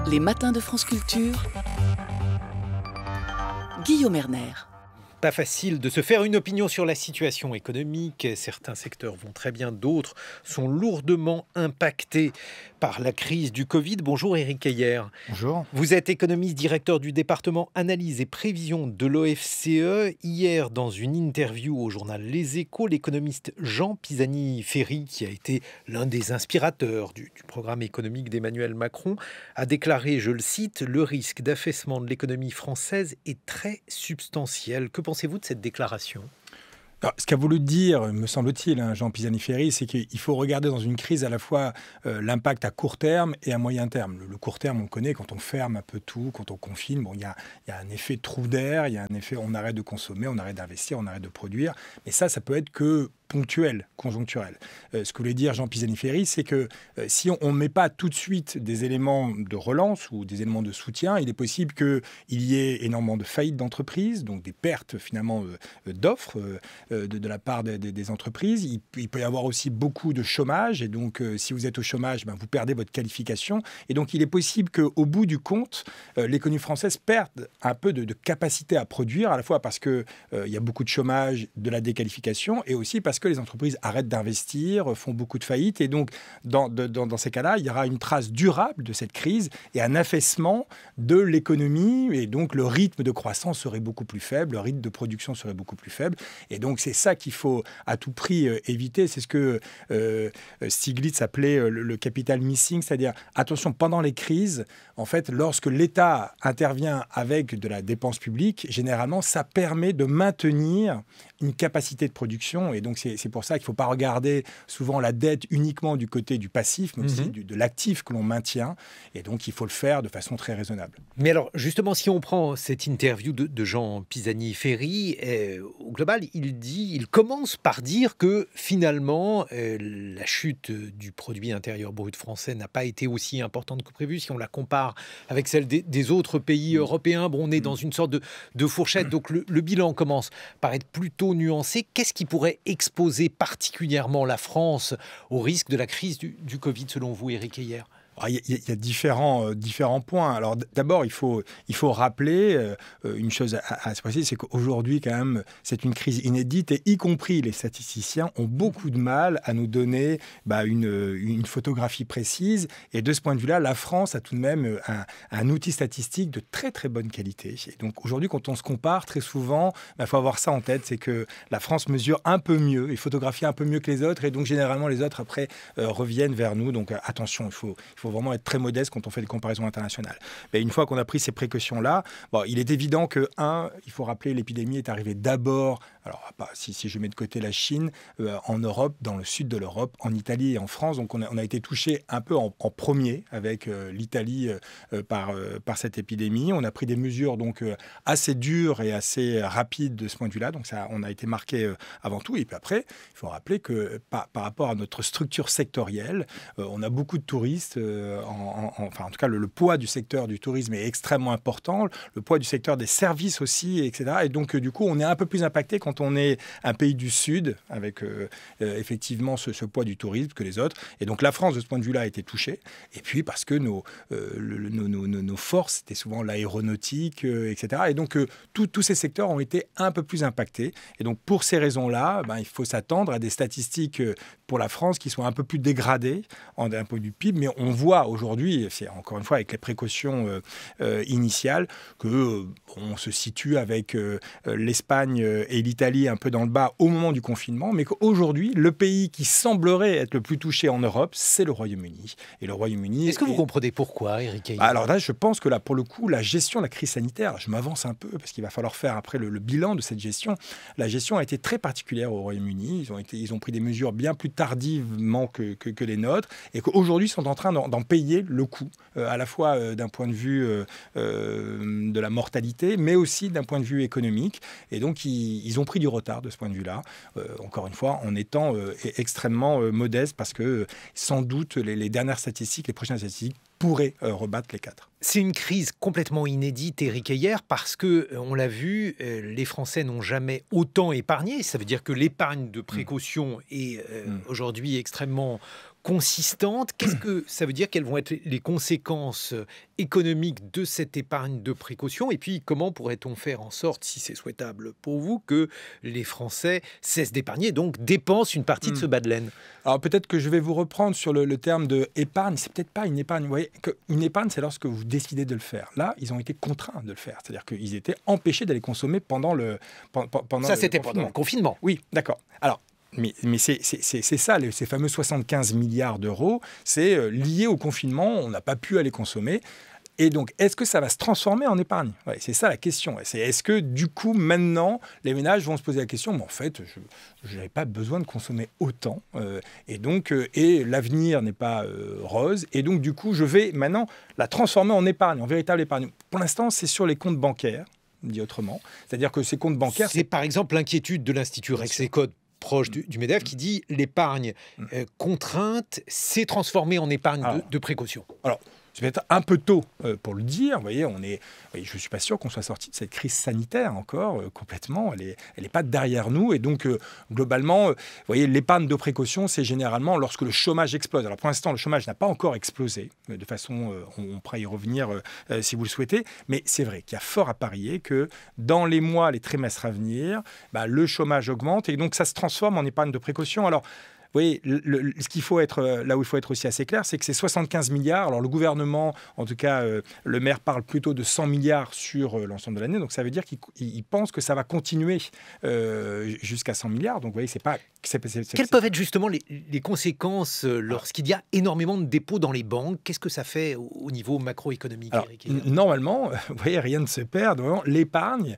Les matins de France Culture, Guillaume Erner. Pas facile de se faire une opinion sur la situation économique. Certains secteurs vont très bien, d'autres sont lourdement impactés par la crise du Covid. Bonjour Éric Heyer. Bonjour. Vous êtes économiste, directeur du département analyse et prévision de l'OFCE. Hier, dans une interview au journal Les Échos, l'économiste Jean Pisani-Ferry, qui a été l'un des inspirateurs du programme économique d'Emmanuel Macron, a déclaré, je le cite, « Le risque d'affaissement de l'économie française est très substantiel ». Que pensez-vous de cette déclaration ? Alors, ce qu'a voulu dire, me semble-t-il, Jean Pisani-Ferry, c'est qu'il faut regarder dans une crise à la fois l'impact à court terme et à moyen terme. Le court terme, on connaît, quand on ferme un peu tout, quand on confine, bon, il y a un effet trou d'air, il y a un effet on arrête de consommer, on arrête d'investir, on arrête de produire. Mais ça peut être que ponctuel, conjoncturel. Ce que voulait dire Jean Pisani-Ferry, c'est que si on ne met pas tout de suite des éléments de relance ou des éléments de soutien, il est possible qu'il y ait énormément de faillites d'entreprises, donc des pertes finalement d'offres de la part des entreprises. Il peut y avoir aussi beaucoup de chômage, et donc si vous êtes au chômage, vous perdez votre qualification. Et donc il est possible qu'au bout du compte, l'économie française perde un peu de capacité à produire, à la fois parce qu'il y a beaucoup de chômage, de la déqualification, et aussi parce que les entreprises arrêtent d'investir, font beaucoup de faillites. Et donc, dans ces cas-là, il y aura une trace durable de cette crise et un affaissement de l'économie. Et donc, le rythme de croissance serait beaucoup plus faible, le rythme de production serait beaucoup plus faible. Et donc, c'est ça qu'il faut à tout prix éviter. C'est ce que Stiglitz appelait le capital missing, c'est-à-dire, attention, pendant les crises, en fait, lorsque l'État intervient avec de la dépense publique, généralement, ça permet de maintenir une capacité de production. Et donc, c'est pour ça qu'il ne faut pas regarder souvent la dette uniquement du côté du passif, mais aussi de l'actif que l'on maintient. Et donc, il faut le faire de façon très raisonnable. Mais alors, justement, si on prend cette interview de Jean Pisani-Ferry, au global, il commence par dire que finalement, la chute du produit intérieur brut français n'a pas été aussi importante que prévu. Si on la compare avec celle des autres pays européens, on est dans une sorte de fourchette. Donc, le bilan commence par être plutôt nuancé. Qu'est-ce qui pourrait exposer particulièrement la France au risque de la crise du Covid, selon vous, Éric Heyer ? Il y a différents points. Alors d'abord, il faut rappeler une chose assez précise, c'est qu'aujourd'hui, quand même, c'est une crise inédite et y compris les statisticiens ont beaucoup de mal à nous donner une photographie précise. Et de ce point de vue-là, la France a tout de même un outil statistique de très très bonne qualité. Et donc aujourd'hui, quand on se compare, très souvent, il faut avoir ça en tête, c'est que la France mesure un peu mieux et photographie un peu mieux que les autres. Et donc généralement, les autres, après, reviennent vers nous. Donc attention, il faut vraiment être très modeste quand on fait des comparaisons internationales. Mais une fois qu'on a pris ces précautions-là, il est évident que, il faut rappeler, l'épidémie est arrivée d'abord, alors si je mets de côté la Chine, en Europe, dans le sud de l'Europe, en Italie et en France. Donc on a été touché un peu en premier avec l'Italie par cette épidémie. On a pris des mesures donc assez dures et assez rapides de ce point de vue-là. Donc ça, on a été marqué avant tout. Et puis après, il faut rappeler que par rapport à notre structure sectorielle, on a beaucoup de touristes. En tout cas, le poids du secteur du tourisme est extrêmement important, le poids du secteur des services aussi, etc. Et donc, du coup, on est un peu plus impacté quand on est un pays du Sud, avec effectivement ce poids du tourisme que les autres. Et donc, la France, de ce point de vue-là, a été touchée. Et puis, parce que nos forces, c'était souvent l'aéronautique, etc. Et donc, tous ces secteurs ont été un peu plus impactés. Et donc, pour ces raisons-là, il faut s'attendre à des statistiques pour la France qui sont un peu plus dégradées d'un point de vue PIB. Mais on voit aujourd'hui, c'est encore une fois avec les précautions initiales, qu'on se situe avec l'Espagne et l'Italie un peu dans le bas au moment du confinement, mais qu'aujourd'hui, le pays qui semblerait être le plus touché en Europe, c'est le Royaume-Uni. Et le Royaume-Uni... Est-ce que vous comprenez pourquoi, Éric Heyer ? Alors là, je pense que pour le coup, la gestion de la crise sanitaire, je m'avance un peu, parce qu'il va falloir faire après le bilan de cette gestion. La gestion a été très particulière au Royaume-Uni. Ils ont pris des mesures bien plus tardivement que les nôtres, et qu'aujourd'hui, ils sont en train d'en payer le coût, à la fois d'un point de vue de la mortalité, mais aussi d'un point de vue économique. Et donc, ils ont pris du retard de ce point de vue-là, encore une fois, en étant extrêmement modeste, parce que sans doute, les dernières statistiques, les prochaines statistiques, pourraient rebattre les 4. C'est une crise complètement inédite, Éric Heyer, parce que, on l'a vu, les Français n'ont jamais autant épargné. Ça veut dire que l'épargne de précaution est aujourd'hui extrêmement consistante. Qu'est-ce que ça veut dire? Quelles vont être les conséquences économiques de cette épargne de précaution? Et puis, comment pourrait-on faire en sorte, si c'est souhaitable pour vous, que les Français cessent d'épargner, donc dépensent une partie de ce bas de laine? Alors peut-être que je vais vous reprendre sur le terme de épargne. C'est peut-être pas une épargne. Vous voyez, une épargne, c'est lorsque vous décidez de le faire. Là, ils ont été contraints de le faire. C'est-à-dire qu'ils étaient empêchés d'aller consommer pendant le Ça, c'était pendant le confinement. Oui, d'accord. Alors, mais c'est ça, ces fameux 75 milliards d'euros, c'est lié au confinement, on n'a pas pu aller consommer. Et donc, est-ce que ça va se transformer en épargne? Ouais, c'est ça la question. Est-ce que, du coup, maintenant, les ménages vont se poser la question, mais en fait, je n'avais pas besoin de consommer autant. Et l'avenir n'est pas rose. Et donc, du coup, je vais maintenant la transformer en épargne, en véritable épargne. Pour l'instant, c'est sur les comptes bancaires, dit autrement. C'est-à-dire que ces comptes bancaires... C'est par exemple l'inquiétude de l'Institut Rexecode, proche du MEDEF, qui dit l'épargne contrainte s'est transformée en épargne de précaution. Alors, c'est peut-être un peu tôt pour le dire. Vous voyez, je ne suis pas sûr qu'on soit sorti de cette crise sanitaire encore complètement. Elle est pas derrière nous. Et donc, globalement, vous voyez, l'épargne de précaution, c'est généralement lorsque le chômage explose. Alors, pour l'instant, le chômage n'a pas encore explosé. De façon, on pourra y revenir si vous le souhaitez. Mais c'est vrai qu'il y a fort à parier que dans les mois, les trimestres à venir, le chômage augmente. Et donc, ça se transforme en épargne de précaution. Alors, vous voyez, ce qu'il faut être, là où il faut être aussi assez clair, c'est que ces 75 milliards, alors le gouvernement, en tout cas le maire parle plutôt de 100 milliards sur l'ensemble de l'année, donc ça veut dire qu'il pense que ça va continuer jusqu'à 100 milliards. Donc vous voyez, c'est pas... Quelles peuvent être justement les conséquences lorsqu'il y a énormément de dépôts dans les banques? Qu'est-ce que ça fait au niveau macroéconomique? Alors, normalement, vous voyez, rien ne se perd. L'épargne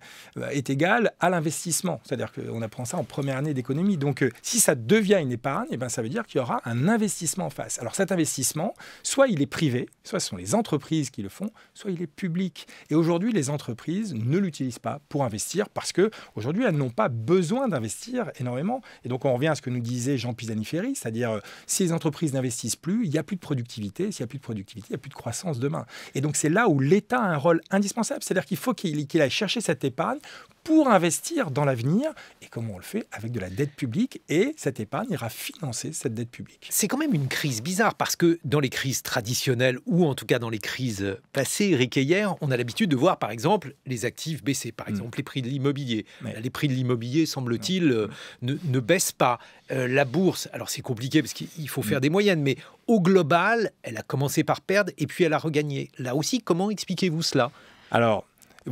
est égale à l'investissement. C'est-à-dire qu'on apprend ça en première année d'économie. Donc si ça devient une épargne, ça veut dire qu'il y aura un investissement en face. Alors cet investissement, soit il est privé, soit ce sont les entreprises qui le font, soit il est public. Et aujourd'hui, les entreprises ne l'utilisent pas pour investir parce qu'aujourd'hui, elles n'ont pas besoin d'investir énormément. Et donc, on revient à ce que nous disait Jean Pisani-Ferry, c'est-à-dire si les entreprises n'investissent plus, il n'y a plus de productivité. S'il n'y a plus de productivité, il n'y a plus de croissance demain. Et donc, c'est là où l'État a un rôle indispensable. C'est-à-dire qu'il faut qu'il aille chercher cette épargne pour investir dans l'avenir. Et comment on le fait? Avec de la dette publique. Et cette épargne ira financer cette dette publique. C'est quand même une crise bizarre parce que dans les crises traditionnelles ou en tout cas dans les crises passées, Eric Heyer, on a l'habitude de voir par exemple les actifs baisser. Par exemple, les prix de l'immobilier. Là, les prix de l'immobilier, semble-t-il, ne baissent pas. La bourse, alors c'est compliqué parce qu'il faut faire des moyennes, mais au global, elle a commencé par perdre et puis elle a regagné. Là aussi, comment expliquez-vous cela? Alors,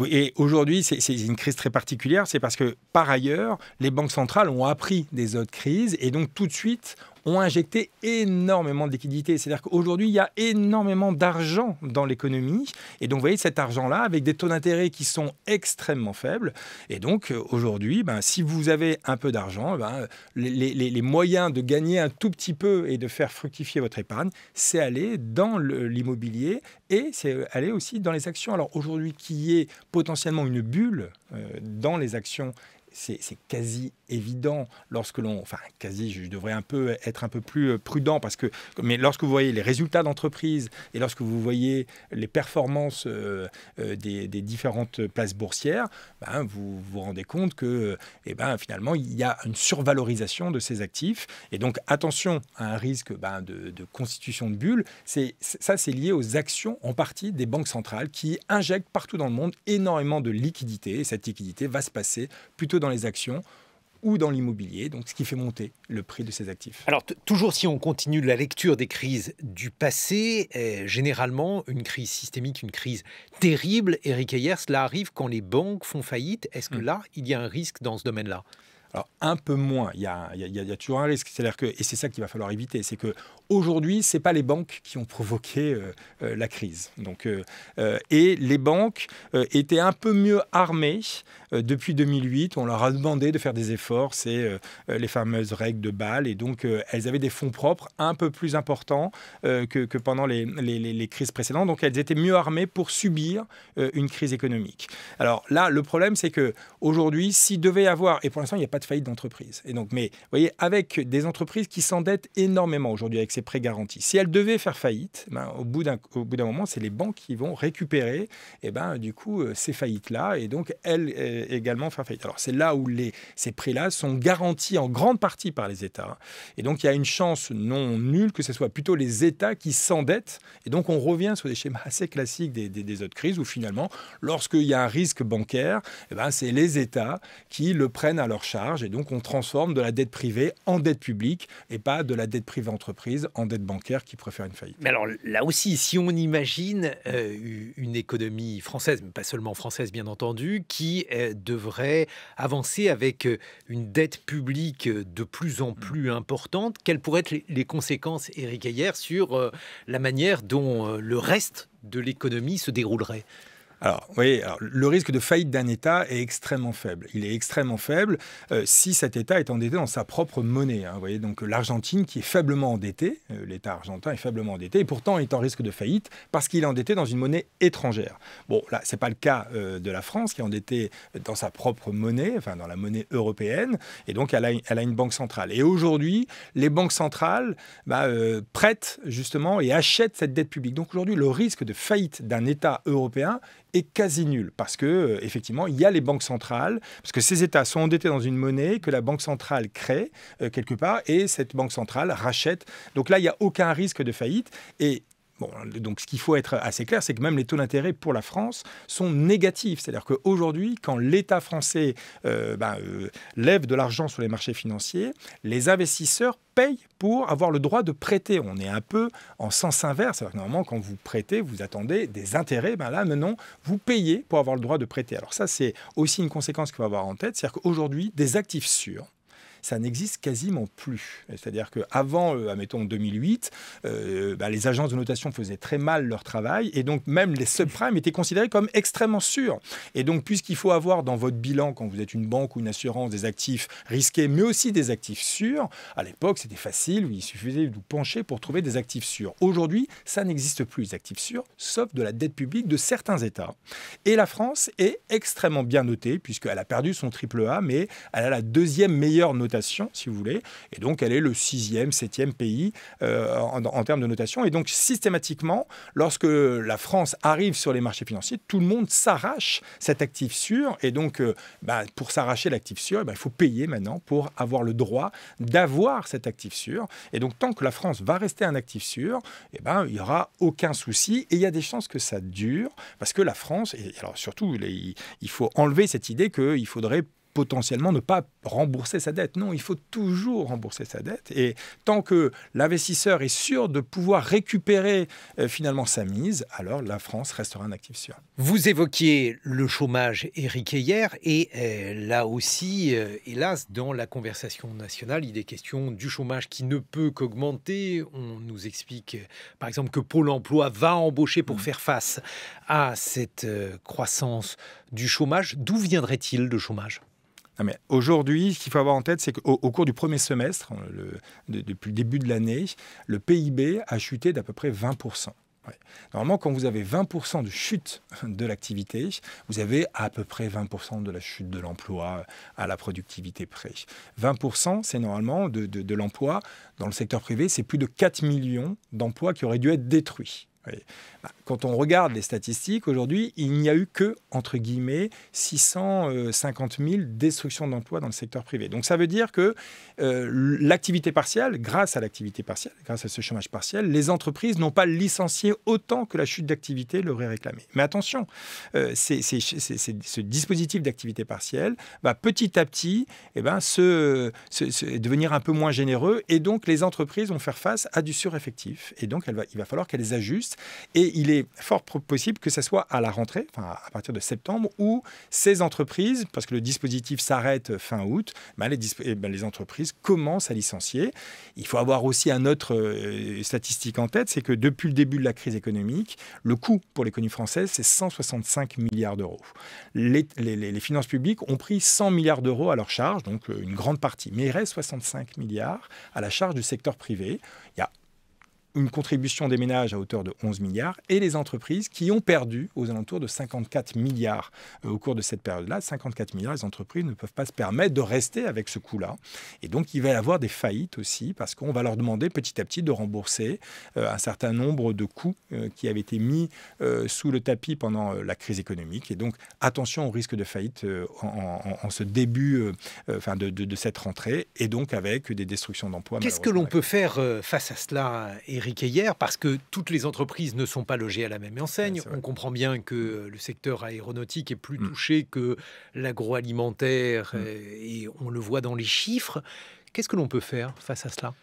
et aujourd'hui, c'est une crise très particulière, c'est parce que, par ailleurs, les banques centrales ont appris des autres crises et donc tout de suite ont injecté énormément de liquidités. C'est-à-dire qu'aujourd'hui, il y a énormément d'argent dans l'économie. Et donc, vous voyez, cet argent-là, avec des taux d'intérêt qui sont extrêmement faibles. Et donc, aujourd'hui, si vous avez un peu d'argent, les moyens de gagner un tout petit peu et de faire fructifier votre épargne, c'est aller dans l'immobilier et c'est aller aussi dans les actions. Alors, aujourd'hui, qu'il y ait potentiellement une bulle dans les actions, c'est quasi évident lorsque l'on... Enfin, quasi, je devrais être un peu plus prudent mais lorsque vous voyez les résultats d'entreprise et lorsque vous voyez les performances des différentes places boursières, vous vous rendez compte que finalement, il y a une survalorisation de ces actifs. Et donc, attention à un risque de constitution de bulles. Ça, c'est lié aux actions en partie des banques centrales qui injectent partout dans le monde énormément de liquidités. Et cette liquidité va se passer plutôt dans les actions ou dans l'immobilier, donc ce qui fait monter le prix de ces actifs. Alors, toujours si on continue la lecture des crises du passé, généralement, une crise systémique, une crise terrible, Eric Heyer, cela arrive quand les banques font faillite. Est-ce que là, il y a un risque dans ce domaine-là? Alors, un peu moins. Il y a toujours un risque. C'est-à-dire et c'est ça qu'il va falloir éviter, c'est qu'aujourd'hui, ce n'est pas les banques qui ont provoqué la crise. Et les banques étaient un peu mieux armées depuis 2008. On leur a demandé de faire des efforts. C'est les fameuses règles de Bâle. Et donc, elles avaient des fonds propres un peu plus importants que pendant les crises précédentes. Donc, elles étaient mieux armées pour subir une crise économique. Alors là, le problème, c'est qu'aujourd'hui, s'il devait y avoir... Et pour l'instant, il n'y a pas de faillite d'entreprise. Et donc, mais vous voyez, avec des entreprises qui s'endettent énormément aujourd'hui, avec ces prêts garantis. Si elle devait faire faillite, au bout d'un moment, c'est les banques qui vont récupérer du coup, ces faillites-là et donc elles également faire faillite. Alors c'est là où ces prêts-là sont garantis en grande partie par les États. Et donc il y a une chance non nulle que ce soit plutôt les États qui s'endettent. Et donc on revient sur des schémas assez classiques des autres crises où finalement, lorsqu'il y a un risque bancaire, c'est les États qui le prennent à leur charge. Et donc on transforme de la dette privée en dette publique et pas de la dette privée entreprise en dette bancaire qui préfère une faillite. Mais alors là aussi, si on imagine une économie française, mais pas seulement française bien entendu, qui devrait avancer avec une dette publique de plus en plus importante, quelles pourraient être les conséquences, Éric Heyer, sur la manière dont le reste de l'économie se déroulerait ? Alors, oui, le risque de faillite d'un État est extrêmement faible. Il est extrêmement faible si cet État est endetté dans sa propre monnaie. Vous voyez, donc l'Argentine qui est faiblement endettée, l'État argentin est faiblement endetté, et pourtant est en risque de faillite parce qu'il est endetté dans une monnaie étrangère. Bon, là, ce n'est pas le cas de la France qui est endettée dans sa propre monnaie, enfin dans la monnaie européenne, et donc elle a une banque centrale. Et aujourd'hui, les banques centrales prêtent justement et achètent cette dette publique. Donc aujourd'hui, le risque de faillite d'un État européen est quasi nul parce que effectivement il y a les banques centrales, parce que ces États sont endettés dans une monnaie que la banque centrale crée quelque part et cette banque centrale rachète. Donc là il n'y a aucun risque de faillite et bon, donc ce qu'il faut être assez clair, c'est que même les taux d'intérêt pour la France sont négatifs. C'est-à-dire qu'aujourd'hui, quand l'État français lève de l'argent sur les marchés financiers, les investisseurs payent pour avoir le droit de prêter. On est un peu en sens inverse. C'est-à-dire que normalement, quand vous prêtez, vous attendez des intérêts. Là, maintenant, vous payez pour avoir le droit de prêter. Alors ça, c'est aussi une conséquence qu'il faut avoir en tête. C'est-à-dire qu'aujourd'hui, des actifs sûrs, ça n'existe quasiment plus. C'est-à-dire qu'avant, admettons 2008, les agences de notation faisaient très mal leur travail et donc même les subprimes étaient considérés comme extrêmement sûrs. Et donc, puisqu'il faut avoir dans votre bilan, quand vous êtes une banque ou une assurance, des actifs risqués, mais aussi des actifs sûrs, à l'époque, c'était facile, il suffisait de vous pencher pour trouver des actifs sûrs. Aujourd'hui, ça n'existe plus, les actifs sûrs, sauf de la dette publique de certains États. Et la France est extrêmement bien notée, puisqu'elle a perdu son AAA, mais elle a la deuxième meilleure notation, si vous voulez, et donc elle est le 6e, 7e pays en termes de notation. Et donc systématiquement, lorsque la France arrive sur les marchés financiers, tout le monde s'arrache cet actif sûr. Et donc, pour s'arracher l'actif sûr, il faut payer maintenant pour avoir le droit d'avoir cet actif sûr. Et donc, tant que la France va rester un actif sûr, il n'y aura aucun souci. Et il y a des chances que ça dure, parce que la France, et alors surtout, il faut enlever cette idée qu'il faudrait potentiellement ne pas rembourser sa dette. Non, il faut toujours rembourser sa dette. Et tant que l'investisseur est sûr de pouvoir récupérer finalement sa mise, alors la France restera un actif sûr. Vous évoquiez le chômage, Éric Heyer, et là aussi, hélas, dans la conversation nationale, il est question du chômage qui ne peut qu'augmenter. On nous explique, par exemple, que Pôle emploi va embaucher pour faire face à cette croissance du chômage. D'où viendrait-il le chômage ? Non mais aujourd'hui, ce qu'il faut avoir en tête, c'est qu'au cours du premier semestre, depuis le début de l'année, le PIB a chuté d'à peu près 20%. Ouais. Normalement, quand vous avez 20% de chute de l'activité, vous avez à peu près 20% de la chute de l'emploi à la productivité près. 20%, c'est normalement de l'emploi dans le secteur privé, c'est plus de 4 millions d'emplois qui auraient dû être détruits. Oui. Quand on regarde les statistiques, aujourd'hui, il n'y a eu que, entre guillemets, 650 000 destructions d'emplois dans le secteur privé. Donc ça veut dire que l'activité partielle, grâce à ce chômage partiel, les entreprises n'ont pas licencié autant que la chute d'activité l'aurait réclamé. Mais attention, ce dispositif d'activité partielle va petit à petit devenir un peu moins généreux et donc les entreprises vont faire face à du sureffectif. Et donc il va falloir qu'elles ajustent. Et il est fort possible que ce soit à la rentrée, à partir de septembre, où ces entreprises, parce que le dispositif s'arrête fin août, les entreprises commencent à licencier. Il faut avoir aussi un autre statistique en tête, c'est que depuis le début de la crise économique, le coût pour l'économie française, c'est 165 milliards d'euros. Les finances publiques ont pris 100 milliards d'euros à leur charge, donc une grande partie. Mais il reste 65 milliards à la charge du secteur privé. Il y a une contribution des ménages à hauteur de 11 milliards et les entreprises qui ont perdu aux alentours de 54 milliards au cours de cette période-là. 54 milliards, les entreprises ne peuvent pas se permettre de rester avec ce coût-là. Et donc, il va y avoir des faillites aussi parce qu'on va leur demander petit à petit de rembourser un certain nombre de coûts qui avaient été mis sous le tapis pendant la crise économique. Et donc, attention au risque de faillite en ce début de cette rentrée et donc avec des destructions d'emplois. Qu'est-ce que l'on peut faire face à cela, Éric Heyer? Parce que toutes les entreprises ne sont pas logées à la même enseigne. On comprend bien que le secteur aéronautique est plus touché que l'agroalimentaire et on le voit dans les chiffres. Qu'est-ce que l'on peut faire face à cela?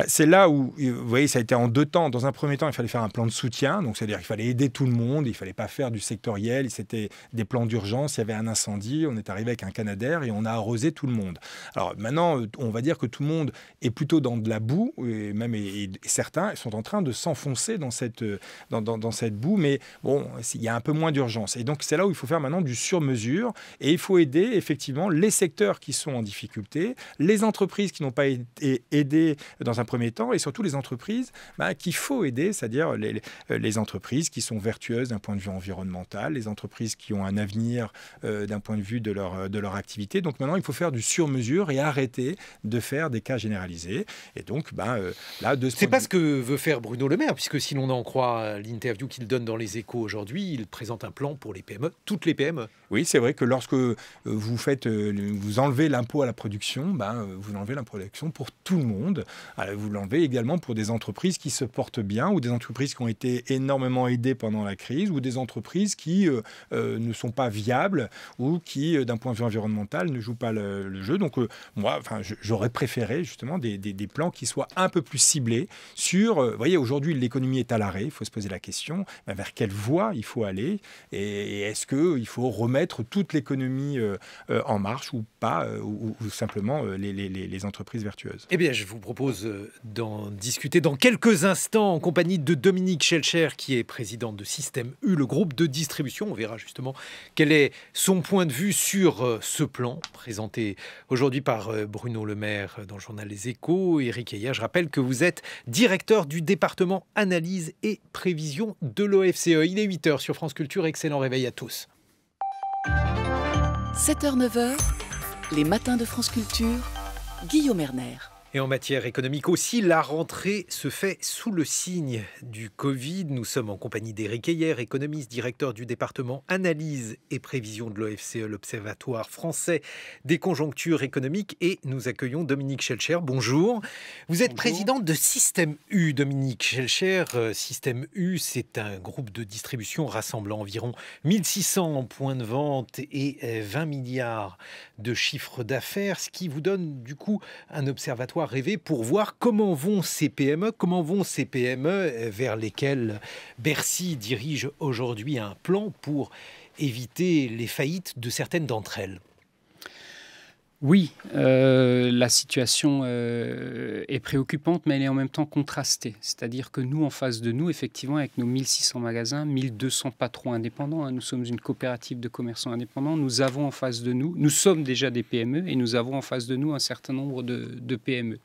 C'est là où, vous voyez, ça a été en deux temps. Dans un premier temps, il fallait faire un plan de soutien. Donc, c'est-à-dire qu'il fallait aider tout le monde. Il ne fallait pas faire du sectoriel. C'était des plans d'urgence. Il y avait un incendie. On est arrivé avec un Canadair et on a arrosé tout le monde. Alors, maintenant, on va dire que tout le monde est plutôt dans de la boue. Et même et certains sont en train de s'enfoncer dans cette boue. Mais bon, il y a un peu moins d'urgence. Et donc, c'est là où il faut faire maintenant du sur-mesure. Et il faut aider, effectivement, les secteurs qui sont en difficulté, les entreprises qui n'ont pas été aidées dans un premier temps, et surtout les entreprises qu'il faut aider, c'est-à-dire les entreprises qui sont vertueuses d'un point de vue environnemental, les entreprises qui ont un avenir d'un point de vue de leur activité. Donc maintenant, il faut faire du sur-mesure et arrêter de faire des cas généralisés. Et donc, là, de ce c'est pas ce que veut faire Bruno Le Maire, puisque si l'on en croit l'interview qu'il donne dans Les Échos aujourd'hui, il présente un plan pour les PME, toutes les PME. Oui, c'est vrai que lorsque vous enlevez l'impôt à la production, vous enlevez l'impôt à la production pour tout le monde. Alors, vous l'enlevez également pour des entreprises qui se portent bien ou des entreprises qui ont été énormément aidées pendant la crise ou des entreprises qui ne sont pas viables ou qui, d'un point de vue environnemental, ne jouent pas le jeu. Donc, moi, j'aurais préféré justement des plans qui soient un peu plus ciblés sur... vous voyez, aujourd'hui, l'économie est à l'arrêt. Il faut se poser la question vers quelle voie il faut aller et est-ce qu'il faut remettre toute l'économie en marche ou pas, ou simplement les entreprises vertueuses. Eh bien, je vous propose d'en discuter dans quelques instants en compagnie de Dominique Schelcher, qui est présidente de Système U, le groupe de distribution. On verra justement quel est son point de vue sur ce plan présenté aujourd'hui par Bruno Le Maire dans le journal Les Échos. Éric Heyer, je rappelle que vous êtes directeur du département analyse et prévision de l'OFCE. Il est 8h sur France Culture. Excellent réveil à tous. 7h, 9h, les matins de France Culture, Guillaume Erner. Et en matière économique aussi, la rentrée se fait sous le signe du Covid. Nous sommes en compagnie d'Éric Heyer, économiste, directeur du département analyse et prévision de l'OFCE, l'Observatoire français des conjonctures économiques. Et nous accueillons Dominique Schelcher. Bonjour. Vous êtes présidente de Système U, Dominique Schelcher. Système U, c'est un groupe de distribution rassemblant environ 1600 points de vente et 20 milliards de chiffre d'affaires, ce qui vous donne du coup un observatoire rêver pour voir comment vont ces PME, vers lesquelles Bercy dirige aujourd'hui un plan pour éviter les faillites de certaines d'entre elles. Oui, la situation est préoccupante, mais elle est en même temps contrastée. C'est-à-dire que nous, en face de nous, effectivement, avec nos 1600 magasins, 1200 patrons indépendants, nous sommes une coopérative de commerçants indépendants, nous avons en face de nous, nous sommes déjà des PME, et nous avons en face de nous un certain nombre de PME.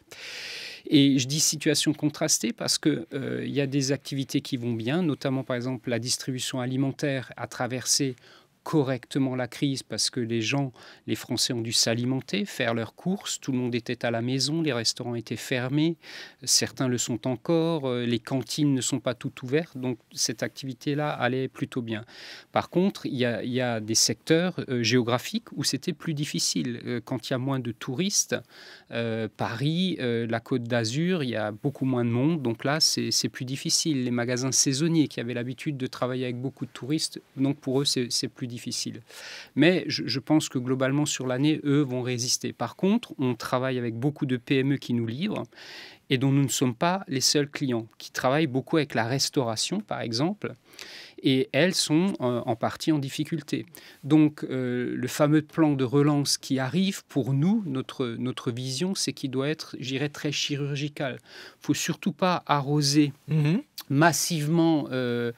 Et je dis situation contrastée parce qu'il y a des activités qui vont bien, notamment par exemple la distribution alimentaire a traversé correctement la crise parce que les Français ont dû s'alimenter, faire leurs courses, tout le monde était à la maison, les restaurants étaient fermés, certains le sont encore, les cantines ne sont pas toutes ouvertes, donc cette activité-là allait plutôt bien. Par contre, il y a des secteurs géographiques où c'était plus difficile. Quand il y a moins de touristes, Paris, la Côte d'Azur, il y a beaucoup moins de monde, donc là c'est plus difficile. Les magasins saisonniers qui avaient l'habitude de travailler avec beaucoup de touristes, donc pour eux c'est plus difficile. Mais je pense que globalement sur l'année, eux vont résister. Par contre, on travaille avec beaucoup de PME qui nous livrent et dont nous ne sommes pas les seuls clients, qui travaillent beaucoup avec la restauration par exemple. Et elles sont en partie en difficulté. Donc, le fameux plan de relance qui arrive, pour nous, notre vision, c'est qu'il doit être, je dirais, très chirurgical. Il ne faut surtout pas arroser massivement, des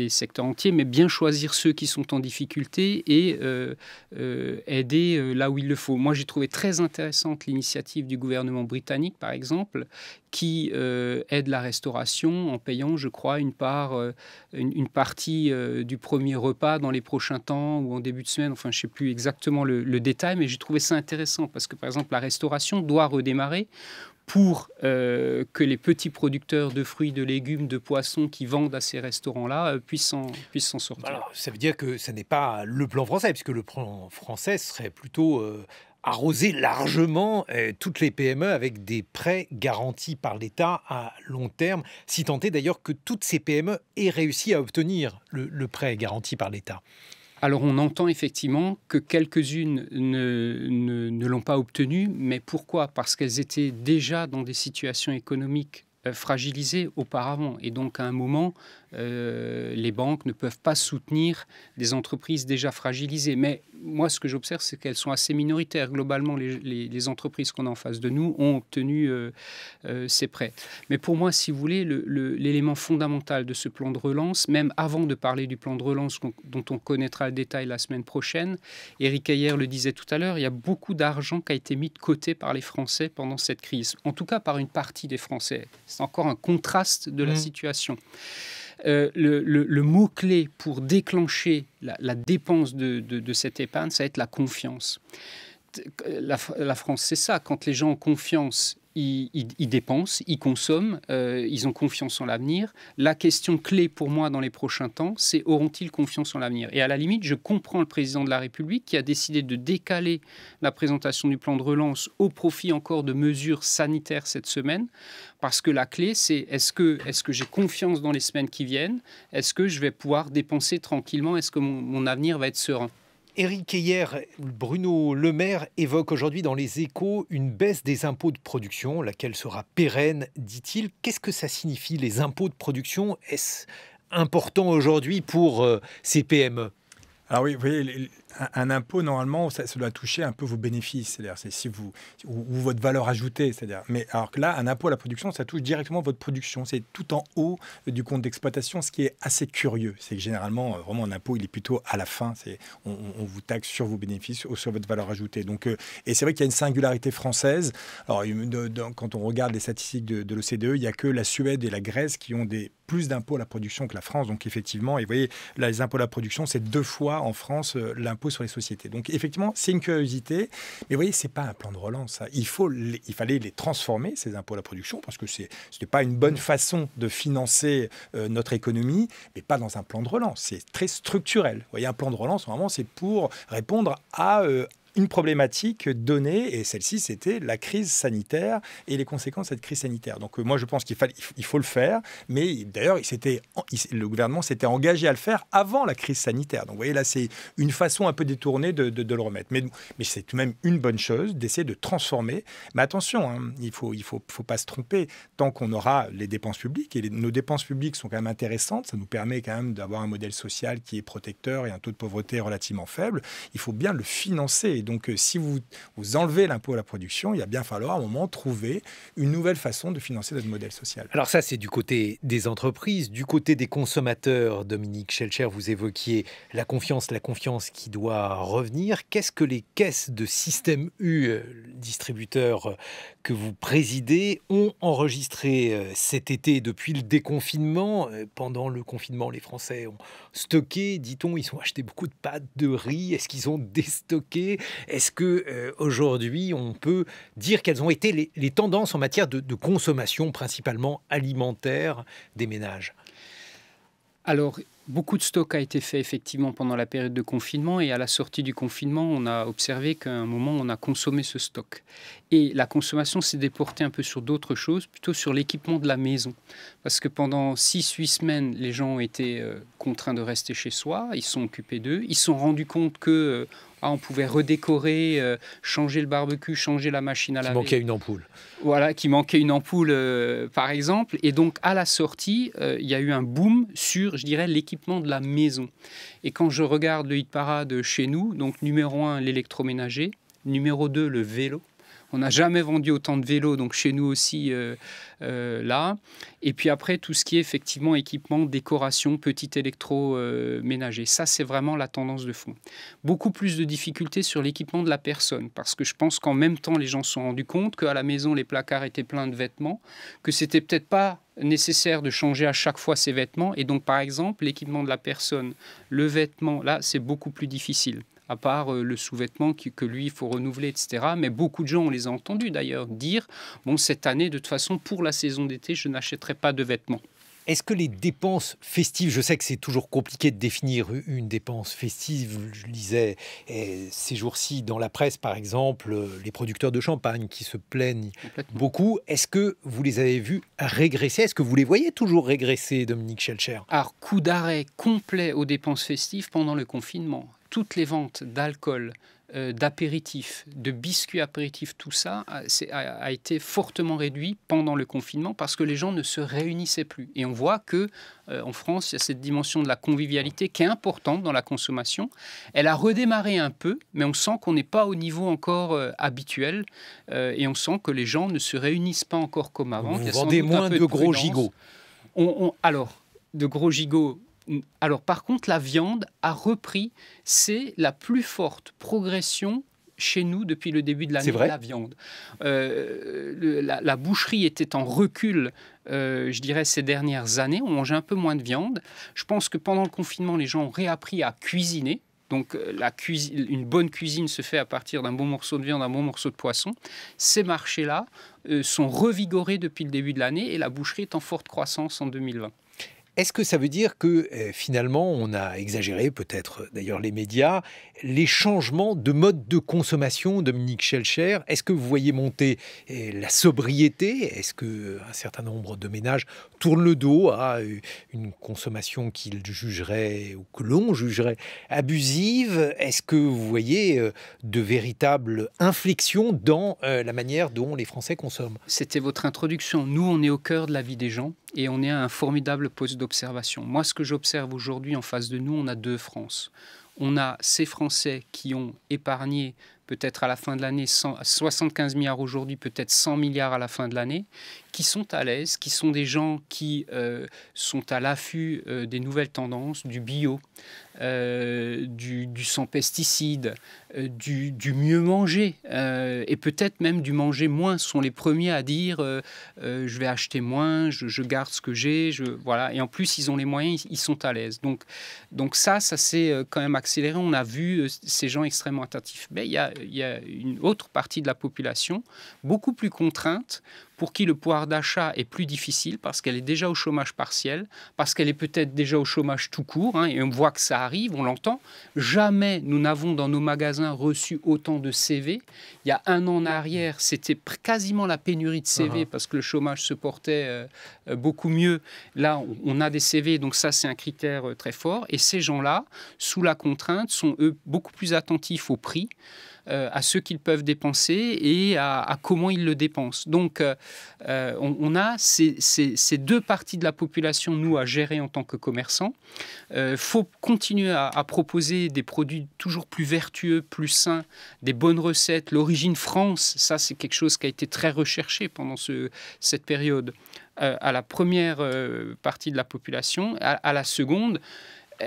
secteurs entiers, mais bien choisir ceux qui sont en difficulté et aider là où il le faut. Moi, j'ai trouvé très intéressante l'initiative du gouvernement britannique, par exemple, qui aide la restauration en payant, je crois, une partie du premier repas dans les prochains temps ou en début de semaine. Enfin, je ne sais plus exactement le détail, mais j'ai trouvé ça intéressant parce que, par exemple, la restauration doit redémarrer pour que les petits producteurs de fruits, de légumes, de poissons qui vendent à ces restaurants-là puissent s'en sortir. Alors, ça veut dire que ce n'est pas le plan français, puisque le plan français serait plutôt arroser largement toutes les PME avec des prêts garantis par l'État à long terme, si tant est d'ailleurs que toutes ces PME aient réussi à obtenir le prêt garanti par l'État. Alors on entend effectivement que quelques-unes ne l'ont pas obtenu, mais pourquoi ? Parce qu'elles étaient déjà dans des situations économiques fragilisées auparavant. Et donc à un moment, les banques ne peuvent pas soutenir des entreprises déjà fragilisées. Mais moi, ce que j'observe, c'est qu'elles sont assez minoritaires. Globalement, les entreprises qu'on a en face de nous ont obtenu ces prêts. Mais pour moi, si vous voulez, l'élément fondamental de ce plan de relance, même avant de parler du plan de relance dont on connaîtra le détail la semaine prochaine, Éric Heyer le disait tout à l'heure, il y a beaucoup d'argent qui a été mis de côté par les Français pendant cette crise. En tout cas, par une partie des Français. C'est encore un contraste de la situation. Le mot-clé pour déclencher la dépense de cette épargne, ça va être la confiance. La France, c'est ça. Quand les gens ont confiance, ils dépensent, ils consomment, ils ont confiance en l'avenir. La question clé pour moi dans les prochains temps, c'est auront-ils confiance en l'avenir ? Et à la limite, je comprends le président de la République qui a décidé de décaler la présentation du plan de relance au profit encore de mesures sanitaires cette semaine, parce que la clé, c'est est-ce que j'ai confiance dans les semaines qui viennent ? Est-ce que je vais pouvoir dépenser tranquillement ? Est-ce que mon avenir va être serein ? Éric Heyer, Bruno Le Maire évoque aujourd'hui dans les Échos une baisse des impôts de production, laquelle sera pérenne, dit-il. Qu'est-ce que ça signifie, les impôts de production ? Est-ce important aujourd'hui pour ces PME ? Alors oui, vous voyez, un impôt, normalement, ça doit toucher un peu vos bénéfices, c'est-à-dire c'est si vous, ou votre valeur ajoutée, c'est-à-dire. Mais alors que là, un impôt à la production, ça touche directement votre production. C'est tout en haut du compte d'exploitation, ce qui est assez curieux. C'est que généralement, vraiment, un impôt, il est plutôt à la fin. On vous taxe sur vos bénéfices ou sur votre valeur ajoutée. Donc, et c'est vrai qu'il y a une singularité française. Alors, quand on regarde les statistiques de l'OCDE, il n'y a que la Suède et la Grèce qui ont plus d'impôts à la production que la France. Donc, effectivement, et vous voyez, là, les impôts à la production, c'est 2 fois en France l'impôt sur les sociétés. Donc, effectivement, c'est une curiosité. Mais vous voyez, ce n'est pas un plan de relance. Ça. Il fallait les transformer, ces impôts à la production, parce que ce n'est pas une bonne façon de financer notre économie, mais pas dans un plan de relance. C'est très structurel. Vous voyez, un plan de relance, normalement, c'est pour répondre à une problématique donnée, et celle-ci, c'était la crise sanitaire et les conséquences de cette crise sanitaire. Donc moi, je pense qu'il faut le faire, mais d'ailleurs, le gouvernement s'était engagé à le faire avant la crise sanitaire. Donc vous voyez, là, c'est une façon un peu détournée de le remettre. Mais c'est tout de même une bonne chose d'essayer de transformer. Mais attention, hein, il faut pas se tromper. Tant qu'on aura les dépenses publiques, et nos dépenses publiques sont quand même intéressantes, ça nous permet quand même d'avoir un modèle social qui est protecteur et un taux de pauvreté relativement faible, il faut bien le financer. Et donc, si vous enlevez l'impôt à la production, il va bien falloir à un moment trouver une nouvelle façon de financer notre modèle social. Alors ça, c'est du côté des entreprises. Du côté des consommateurs, Dominique Schelcher, vous évoquiez la confiance qui doit revenir. Qu'est-ce que les caisses de Système U, distributeurs que vous présidez, ont enregistré cet été depuis le déconfinement ? Pendant le confinement, les Français ont stocké, dit-on, ils ont acheté beaucoup de pâtes, de riz. Est-ce qu'ils ont déstocké ? Est-ce qu'aujourd'hui, on peut dire quelles ont été les tendances en matière de consommation, principalement alimentaire, des ménages ? Alors, beaucoup de stock a été fait effectivement pendant la période de confinement, et à la sortie du confinement, on a observé qu'à un moment, on a consommé ce stock. Et la consommation s'est déportée un peu sur d'autres choses, plutôt sur l'équipement de la maison. Parce que pendant 6-8 semaines, les gens ont été contraints de rester chez soi, ils se sont occupés d'eux, ils se sont rendus compte que on pouvait redécorer, changer le barbecue, changer la machine à laver. Il manquait une ampoule. Voilà, qui manquait une ampoule, par exemple. Et donc, à la sortie, il y a eu un boom sur, je dirais, l'équipement de la maison. Et quand je regarde le hit parade chez nous, donc numéro 1, l'électroménager, numéro 2, le vélo. On n'a jamais vendu autant de vélos, donc chez nous aussi, là. Et puis après, tout ce qui est effectivement équipement, décoration, petit électroménager. Ça, c'est vraiment la tendance de fond. Beaucoup plus de difficultés sur l'équipement de la personne, parce que je pense qu'en même temps, les gens se sont rendus compte qu'à la maison, les placards étaient pleins de vêtements, que c'était peut-être pas nécessaire de changer à chaque fois ses vêtements. Et donc, par exemple, l'équipement de la personne, le vêtement, là, c'est beaucoup plus difficile. À part le sous-vêtement que lui, il faut renouveler, etc. Mais beaucoup de gens, on les a entendus d'ailleurs dire, bon, cette année, de toute façon, pour la saison d'été, je n'achèterai pas de vêtements. Est-ce que les dépenses festives, je sais que c'est toujours compliqué de définir une dépense festive, je lisais ces jours-ci dans la presse par exemple, les producteurs de champagne qui se plaignent beaucoup, est-ce que vous les avez vus régresser? Est-ce que vous les voyez toujours régresser, Dominique Schelcher? Alors, coup d'arrêt complet aux dépenses festives pendant le confinement. Toutes les ventes d'alcool, d'apéritifs, de biscuits apéritifs, tout ça a été fortement réduit pendant le confinement parce que les gens ne se réunissaient plus. Et on voit que en France, il y a cette dimension de la convivialité qui est importante dans la consommation. Elle a redémarré un peu, mais on sent qu'on n'est pas au niveau encore habituel et on sent que les gens ne se réunissent pas encore comme avant. Vous vendez moins de gros gigots. Alors, de gros gigots. Alors, par contre, la viande a repris. C'est la plus forte progression chez nous depuis le début de l'année. C'est vrai ? La viande. La boucherie était en recul, je dirais, ces dernières années. On mangeait un peu moins de viande. Je pense que pendant le confinement, les gens ont réappris à cuisiner. Donc, une bonne cuisine se fait à partir d'un bon morceau de viande, d'un bon morceau de poisson. Ces marchés-là sont revigorés depuis le début de l'année et la boucherie est en forte croissance en 2020. Est-ce que ça veut dire que finalement on a exagéré, peut-être d'ailleurs les médias, les changements de mode de consommation, Dominique Schelcher? Est-ce que vous voyez monter la sobriété? Est-ce qu'un certain nombre de ménages tournent le dos à une consommation qu'ils jugeraient ou que l'on jugerait abusive? Est-ce que vous voyez de véritables inflexions dans la manière dont les Français consomment? C'était votre introduction. Nous, on est au cœur de la vie des gens et on est à un formidable poste d'observation. Moi, ce que j'observe aujourd'hui en face de nous, on a deux France. On a ces Français qui ont épargné peut-être à la fin de l'année 75 milliards aujourd'hui, peut-être 100 milliards à la fin de l'année, qui sont à l'aise, qui sont des gens qui sont à l'affût des nouvelles tendances, du bio, du sans pesticides, du mieux manger, et peut-être même du manger moins. Ce sont les premiers à dire je vais acheter moins, je garde ce que j'ai, voilà. Et en plus, ils ont les moyens, ils sont à l'aise. Donc ça s'est quand même accéléré. On a vu ces gens extrêmement attentifs. Mais il y a une autre partie de la population, beaucoup plus contrainte, pour qui le pouvoir d'achat est plus difficile parce qu'elle est déjà au chômage partiel, parce qu'elle est peut-être déjà au chômage tout court, et on voit que ça arrive, on l'entend. Jamais nous n'avons dans nos magasins reçu autant de CV. Il y a un an en arrière, c'était quasiment la pénurie de CV parce que le chômage se portait beaucoup mieux. Là, on a des CV, donc ça, c'est un critère très fort. Et ces gens-là, sous la contrainte, sont eux beaucoup plus attentifs au prix, à ce qu'ils peuvent dépenser et à comment ils le dépensent. Donc, on a ces deux parties de la population, nous, à gérer en tant que commerçants. Il faut continuer à proposer des produits toujours plus vertueux, plus sains, des bonnes recettes. L'origine France, ça, c'est quelque chose qui a été très recherché pendant cette période à la première partie de la population. À la seconde,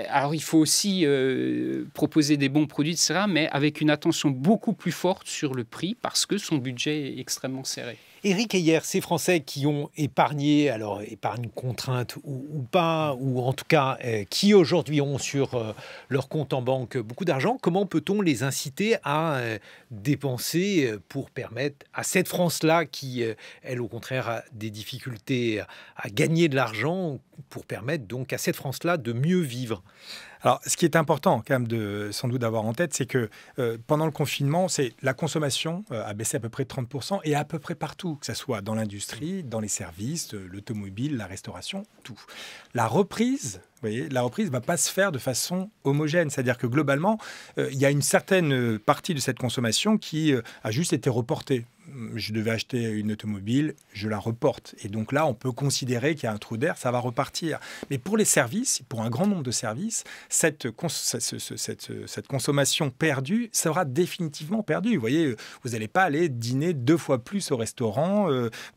alors, il faut aussi proposer des bons produits, etc., mais avec une attention beaucoup plus forte sur le prix parce que son budget est extrêmement serré. Éric Heyer, ces Français qui ont épargné, alors épargne contrainte ou pas, ou en tout cas qui aujourd'hui ont sur leur compte en banque beaucoup d'argent, comment peut-on les inciter à dépenser pour permettre à cette France-là qui, elle au contraire, a des difficultés à gagner de l'argent, pour permettre donc à cette France-là de mieux vivre? Alors, ce qui est important quand même sans doute d'avoir en tête, c'est que pendant le confinement, la consommation a baissé à peu près de 30% et à peu près partout, que ce soit dans l'industrie, dans les services, l'automobile, la restauration, tout. La reprise Vous voyez, la reprise ne va pas se faire de façon homogène. C'est-à-dire que globalement, il y a une certaine partie de cette consommation qui a juste été reportée. Je devais acheter une automobile, je la reporte. Et donc là, on peut considérer qu'il y a un trou d'air, ça va repartir. Mais pour les services, pour un grand nombre de services, cette consommation perdue sera définitivement perdue. Vous voyez, vous n'allez pas aller dîner 2 fois plus au restaurant,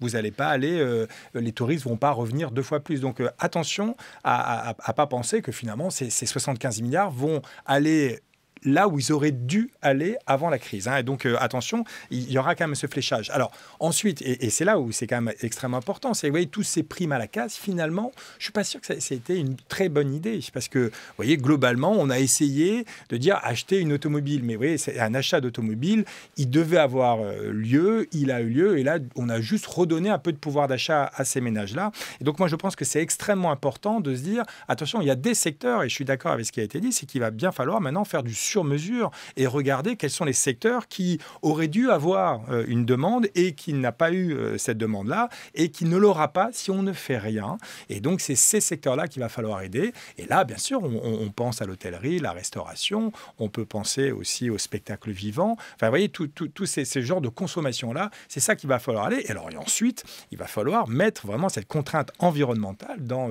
vous n'allez pas aller, les touristes ne vont pas revenir 2 fois plus. Donc attention à ne pas penser que finalement, ces 75 milliards vont aller là où ils auraient dû aller avant la crise. Et donc, attention, il y aura quand même ce fléchage. Alors, ensuite, et c'est là où c'est quand même extrêmement important, c'est, vous voyez, tous ces primes à la casse, finalement, je ne suis pas sûr que ça ait été une très bonne idée. Parce que, vous voyez, globalement, on a essayé de dire acheter une automobile. Mais vous voyez, c'est un achat d'automobile, il devait avoir lieu, il a eu lieu, et là, on a juste redonné un peu de pouvoir d'achat à ces ménages-là. Et donc, moi, je pense que c'est extrêmement important de se dire, attention, il y a des secteurs, et je suis d'accord avec ce qui a été dit, c'est qu'il va bien falloir maintenant faire du sur-mesure et regarder quels sont les secteurs qui auraient dû avoir une demande et qui n'a pas eu cette demande-là et qui ne l'aura pas si on ne fait rien. Et donc, c'est ces secteurs-là qu'il va falloir aider. Et là, bien sûr, on pense à l'hôtellerie, la restauration, on peut penser aussi au spectacle vivant. Enfin, vous voyez, tous ces genres de consommation-là, c'est ça qu'il va falloir aller. Et alors, et ensuite, il va falloir mettre vraiment cette contrainte environnementale dans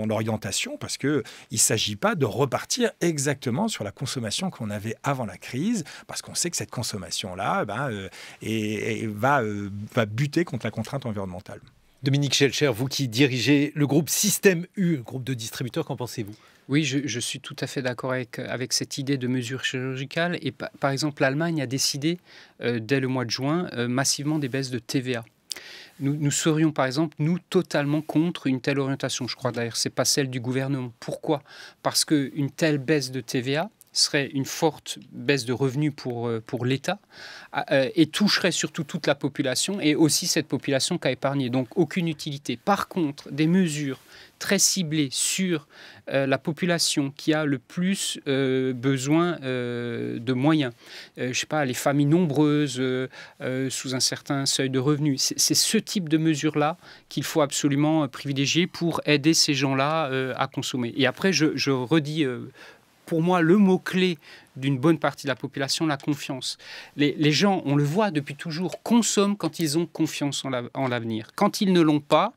l'orientation parce qu'il ne s'agit pas de repartir exactement sur la consommation qu'on avait avant la crise, parce qu'on sait que cette consommation-là va buter contre la contrainte environnementale. Dominique Schelcher, vous qui dirigez le groupe Système U, groupe de distributeurs, qu'en pensez-vous ? Oui, je suis tout à fait d'accord avec cette idée de mesure chirurgicale. Et par exemple, l'Allemagne a décidé, dès le mois de juin, massivement des baisses de TVA. Nous serions, par exemple, totalement contre une telle orientation. Je crois d'ailleurs que ce n'est pas celle du gouvernement. Pourquoi ? Parce qu'une telle baisse de TVA serait une forte baisse de revenus pour l'État et toucherait surtout toute la population et aussi cette population qu'a épargnée. Donc, aucune utilité. Par contre, des mesures très ciblées sur la population qui a le plus besoin de moyens. Je ne sais pas, les familles nombreuses sous un certain seuil de revenus. C'est ce type de mesures-là qu'il faut absolument privilégier pour aider ces gens-là à consommer. Et après, je redis... pour moi, le mot-clé d'une bonne partie de la population, la confiance. Les gens, on le voit depuis toujours, consomment quand ils ont confiance en l'avenir. Quand ils ne l'ont pas,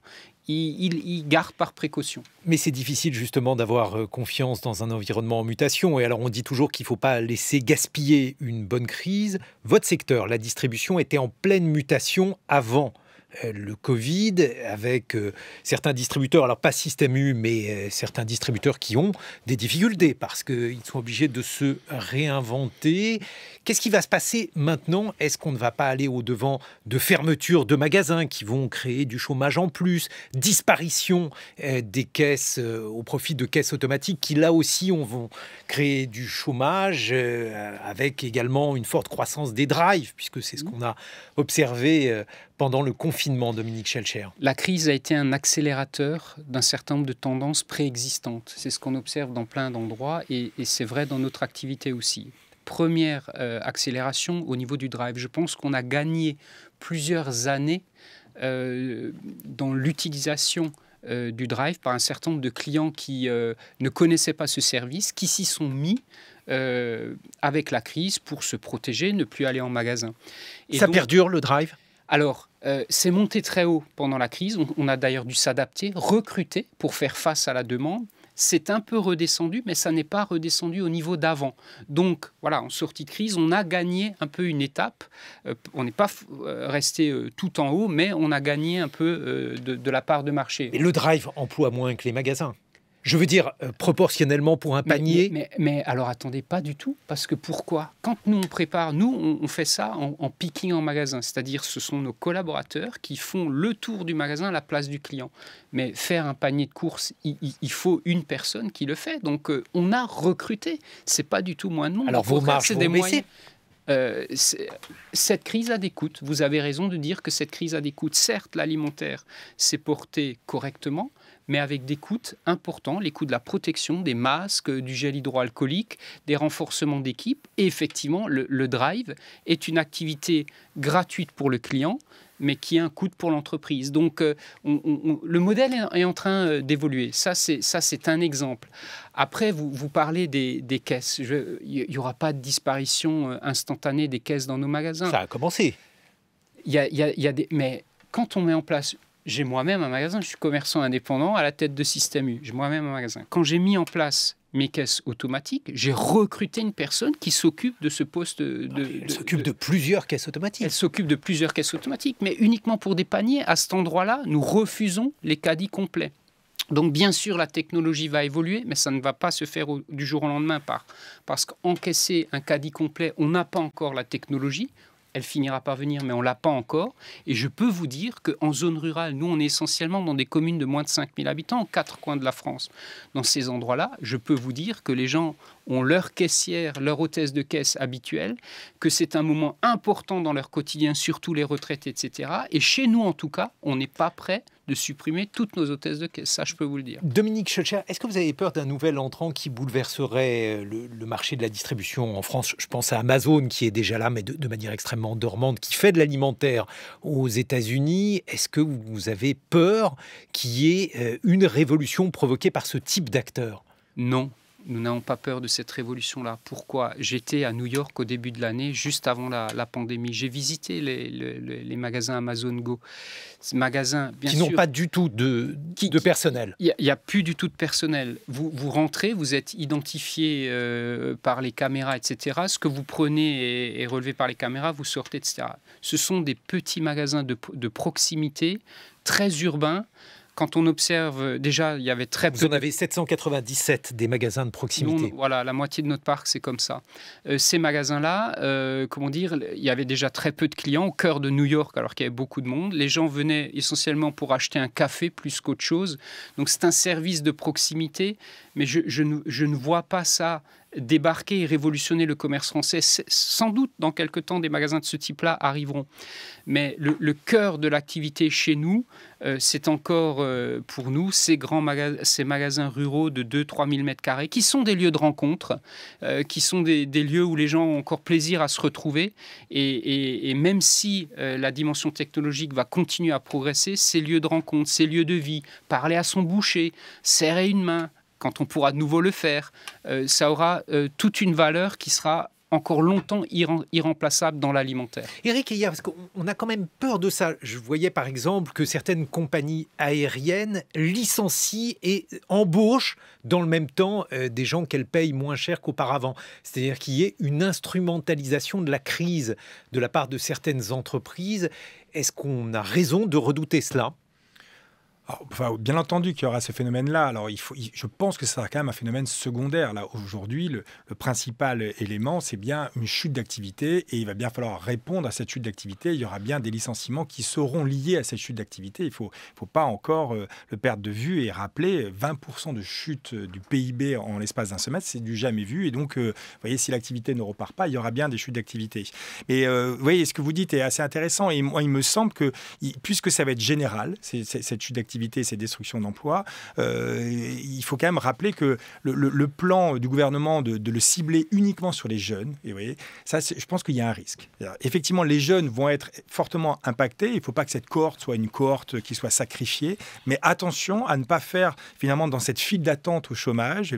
ils gardent par précaution. Mais c'est difficile justement d'avoir confiance dans un environnement en mutation. Et alors on dit toujours qu'il ne faut pas laisser gaspiller une bonne crise. Votre secteur, la distribution, était en pleine mutation avant le Covid, avec certains distributeurs, alors pas Système U, mais certains distributeurs qui ont des difficultés parce qu'ils sont obligés de se réinventer. Qu'est-ce qui va se passer maintenant ? Est-ce qu'on ne va pas aller au-devant de fermetures de magasins qui vont créer du chômage en plus, disparition des caisses au profit de caisses automatiques qui là aussi vont créer du chômage avec également une forte croissance des drives puisque c'est ce qu'on a observé pendant le confinement, Dominique Schelcher. La crise a été un accélérateur d'un certain nombre de tendances préexistantes. C'est ce qu'on observe dans plein d'endroits et c'est vrai dans notre activité aussi. Première accélération au niveau du drive. Je pense qu'on a gagné plusieurs années dans l'utilisation du drive par un certain nombre de clients qui ne connaissaient pas ce service, qui s'y sont mis avec la crise pour se protéger, ne plus aller en magasin. Et ça donc, perdure le drive ? Alors, c'est monté très haut pendant la crise. On a d'ailleurs dû s'adapter, recruter pour faire face à la demande. C'est un peu redescendu, mais ça n'est pas redescendu au niveau d'avant. Donc, voilà, en sortie de crise, on a gagné un peu une étape. On n'est pas resté tout en haut, mais on a gagné un peu de la part de marché. Et le drive emploie moins que les magasins. Je veux dire, proportionnellement pour un panier. Mais alors, attendez, pas du tout. Parce que pourquoi ? Quand nous, on prépare, nous, on fait ça en picking en magasin. C'est-à-dire, ce sont nos collaborateurs qui font le tour du magasin à la place du client. Mais faire un panier de courses, il faut une personne qui le fait. Donc, on a recruté. C'est pas du tout moins de monde. Alors, vos marges vont baisser. Cette crise a des coûts. Vous avez raison de dire que cette crise a des coûts. Certes, l'alimentaire s'est porté correctement, mais avec des coûts importants, les coûts de la protection, des masques, du gel hydroalcoolique, des renforcements d'équipe. Et effectivement, le drive est une activité gratuite pour le client, mais qui a un coût pour l'entreprise. Donc, le modèle est en train d'évoluer. Ça, c'est un exemple. Après, vous parlez des caisses. Il n'y aura pas de disparition instantanée des caisses dans nos magasins. Ça a commencé. Mais quand on met en place... J'ai moi-même un magasin, je suis commerçant indépendant à la tête de Système U. J'ai moi-même un magasin. Quand j'ai mis en place mes caisses automatiques, j'ai recruté une personne qui s'occupe de ce poste. Elle s'occupe de plusieurs caisses automatiques. Elle s'occupe de plusieurs caisses automatiques, mais uniquement pour des paniers. À cet endroit-là, nous refusons les caddies complets. Donc bien sûr, la technologie va évoluer, mais ça ne va pas se faire du jour au lendemain parce qu'encaisser un caddie complet, on n'a pas encore la technologie. Elle finira par venir, mais on ne l'a pas encore. Et je peux vous dire qu'en zone rurale, nous, on est essentiellement dans des communes de moins de 5000 habitants, aux 4 coins de la France. Dans ces endroits-là, je peux vous dire que les gens ont leur caissière, leur hôtesse de caisse habituelle, que c'est un moment important dans leur quotidien, surtout les retraites, etc. Et chez nous, en tout cas, on n'est pas prêt de supprimer toutes nos hôtesses de caisse. Ça, je peux vous le dire. Dominique Schoelcher, est-ce que vous avez peur d'un nouvel entrant qui bouleverserait le marché de la distribution en France? Je pense à Amazon, qui est déjà là, mais de manière extrêmement dormante, qui fait de l'alimentaire aux États-Unis. Est-ce que vous avez peur qu'il y ait une révolution provoquée par ce type d'acteur? Non. Nous n'avons pas peur de cette révolution-là. Pourquoi? J'étais à New York au début de l'année, juste avant la pandémie. J'ai visité les magasins Amazon Go. Ces magasins, bien sûr, qui n'ont pas du tout de personnel. Il n'y a plus du tout de personnel. Vous rentrez, vous êtes identifié par les caméras, etc. Ce que vous prenez est relevé par les caméras, vous sortez, etc. Ce sont des petits magasins de proximité, très urbains. Quand on observe, déjà, il y avait très peu... Vous en avez 797 des magasins de proximité. Nous, voilà, la moitié de notre parc, c'est comme ça. Ces magasins-là, comment dire, il y avait déjà très peu de clients au cœur de New York, alors qu'il y avait beaucoup de monde. Les gens venaient essentiellement pour acheter un café plus qu'autre chose. Donc, c'est un service de proximité, mais je ne vois pas ça débarquer et révolutionner le commerce français. Sans doute, dans quelques temps, des magasins de ce type-là arriveront. Mais le cœur de l'activité chez nous, c'est encore pour nous ces magasins ruraux de 2-3 000 m², qui sont des lieux de rencontre, qui sont des lieux où les gens ont encore plaisir à se retrouver. Et même si la dimension technologique va continuer à progresser, ces lieux de rencontre, ces lieux de vie, parler à son boucher, serrer une main, quand on pourra de nouveau le faire, ça aura toute une valeur qui sera encore longtemps irremplaçable dans l'alimentaire. Éric Heyer, parce qu'on a quand même peur de ça. Je voyais par exemple que certaines compagnies aériennes licencient et embauchent dans le même temps des gens qu'elles payent moins cher qu'auparavant. C'est-à-dire qu'il y ait une instrumentalisation de la crise de la part de certaines entreprises. Est-ce qu'on a raison de redouter cela ? Alors, enfin, bien entendu qu'il y aura ce phénomène-là. Alors, je pense que ça sera quand même un phénomène secondaire. Là, aujourd'hui, le principal élément, c'est bien une chute d'activité et il va bien falloir répondre à cette chute d'activité. Il y aura bien des licenciements qui seront liés à cette chute d'activité. Il ne faut pas encore le perdre de vue et rappeler 20% de chute du PIB en l'espace d'un semestre, c'est du jamais vu. Et donc, vous voyez, si l'activité ne repart pas, il y aura bien des chutes d'activité. Mais vous voyez, ce que vous dites est assez intéressant. Et moi, il me semble que, puisque ça va être général, cette chute d'activité, ces destructions d'emplois, il faut quand même rappeler que le plan du gouvernement de le cibler uniquement sur les jeunes, et vous voyez, ça, je pense qu'il y a un risque. Effectivement, les jeunes vont être fortement impactés. Il ne faut pas que cette cohorte soit une cohorte qui soit sacrifiée, mais attention à ne pas faire, finalement, dans cette file d'attente au chômage,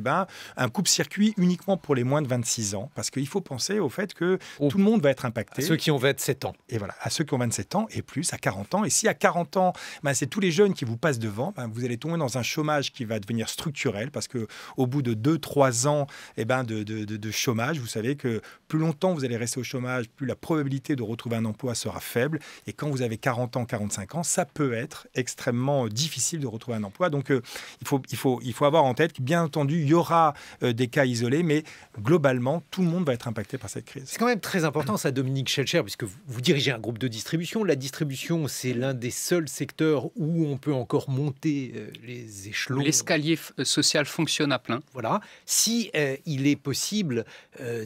un coupe-circuit uniquement pour les moins de 26 ans, parce qu'il faut penser au fait que tout le monde va être impacté. À ceux qui ont 27 ans. Et voilà, à ceux qui ont 27 ans et plus, à 40 ans. Et si à 40 ans, c'est tous les jeunes qui vous passent devant, vous allez tomber dans un chômage qui va devenir structurel, parce qu'au bout de 2-3 ans de chômage, vous savez que plus longtemps vous allez rester au chômage, plus la probabilité de retrouver un emploi sera faible. Et quand vous avez 40 ans, 45 ans, ça peut être extrêmement difficile de retrouver un emploi. Donc il faut avoir en tête que, bien entendu, il y aura des cas isolés, mais globalement, tout le monde va être impacté par cette crise. C'est quand même très important, ça, Dominique Schoelcher, puisque vous dirigez un groupe de distribution. La distribution, c'est l'un des seuls secteurs où on peut encore monter les échelons. L'escalier social fonctionne à plein. Voilà. Si il est possible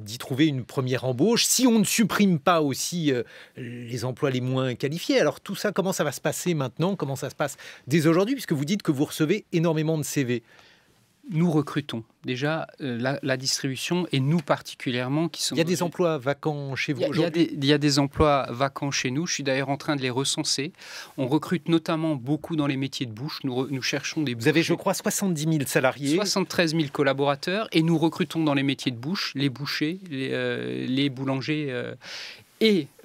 d'y trouver une première embauche, si on ne supprime pas aussi les emplois les moins qualifiés, alors tout ça, comment ça va se passer maintenant? Comment ça se passe dès aujourd'hui? Puisque vous dites que vous recevez énormément de CV. nous recrutons. Déjà, la distribution, et nous particulièrement, qui sommes... Il y a des emplois vacants chez vous aujourd'hui? Il y a des emplois vacants chez nous. Je suis d'ailleurs en train de les recenser. On recrute notamment beaucoup dans les métiers de bouche. Nous cherchons des bouchers. Vous avez, je crois, 70 000 salariés. 73 000 collaborateurs. Et nous recrutons dans les métiers de bouche, les bouchers, les boulangers.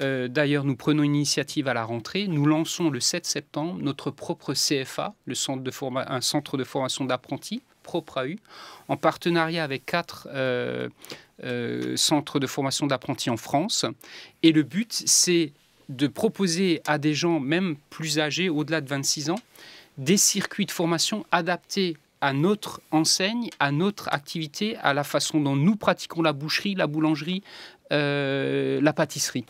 D'ailleurs, nous prenons une initiative à la rentrée. Nous lançons le 7 septembre notre propre CFA, un centre de formation d'apprentis, propre à eux, en partenariat avec 4 centres de formation d'apprentis en France. Et le but, c'est de proposer à des gens, même plus âgés, au-delà de 26 ans, des circuits de formation adaptés à notre enseigne, à notre activité, à la façon dont nous pratiquons la boucherie, la boulangerie, la pâtisserie.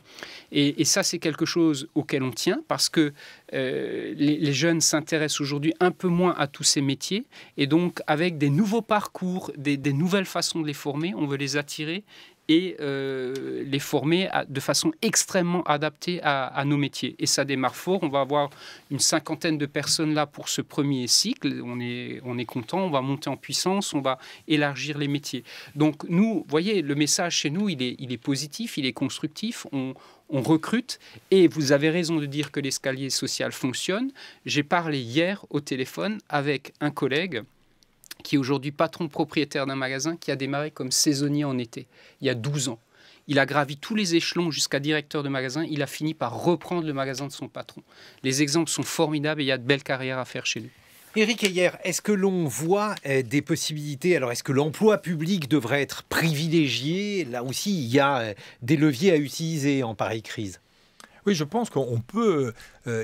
Et ça, c'est quelque chose auquel on tient parce que les jeunes s'intéressent aujourd'hui un peu moins à tous ces métiers. Et donc, avec des nouveaux parcours, des nouvelles façons de les former, on veut les attirer et les former de façon extrêmement adaptée à nos métiers. Et ça démarre fort. On va avoir une 50aine de personnes là pour ce premier cycle. On est content, on va monter en puissance, on va élargir les métiers. Donc nous, vous voyez, le message chez nous, il est positif, il est constructif. On recrute et vous avez raison de dire que l'escalier social fonctionne. J'ai parlé hier au téléphone avec un collègue qui est aujourd'hui patron propriétaire d'un magasin qui a démarré comme saisonnier en été, il y a 12 ans. Il a gravi tous les échelons jusqu'à directeur de magasin. Il a fini par reprendre le magasin de son patron. Les exemples sont formidables et il y a de belles carrières à faire chez nous. Éric Heyer, est-ce que l'on voit des possibilités? Alors, est-ce que l'emploi public devrait être privilégié? Là aussi, il y a des leviers à utiliser en pareille crise. Oui, je pense qu'on peut